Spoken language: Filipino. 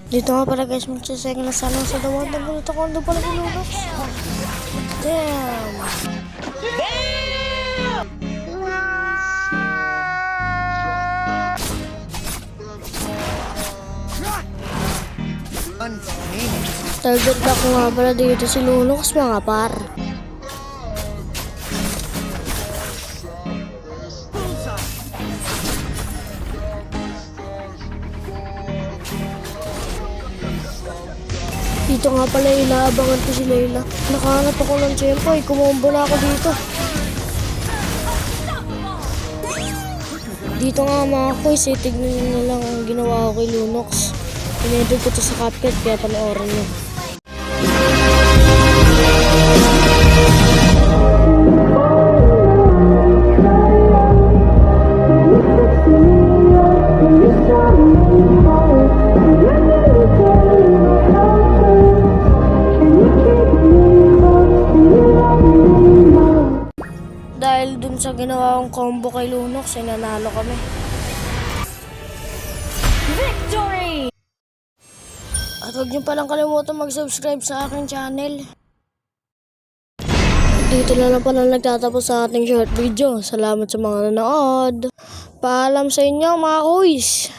Dito nga pala guys, magsasayang na sana sa dawad. Nagulat ako, ano pala pinunox? Damn! Target ako nga pala dito si Lunox mga par. Dito nga pala inaabangan ko si Layla. Nakahanap ako ng tiyempo eh. Kumombo na ako dito. Dito nga mga koys eh. Tignan nyo na lang ang ginawa ko kay Lunox. Pinedod ko to sa Cuphead kaya panoorin nyo. Dahil dun sa ginawa kong combo kay Lunox, nanalo kami. Victory! At huwag niyo palang kalimutan mag-subscribe sa aking channel. Dito na lang pala nagtatapos sa ating short video. Salamat sa mga nanood. Paalam sa inyo mga kuys!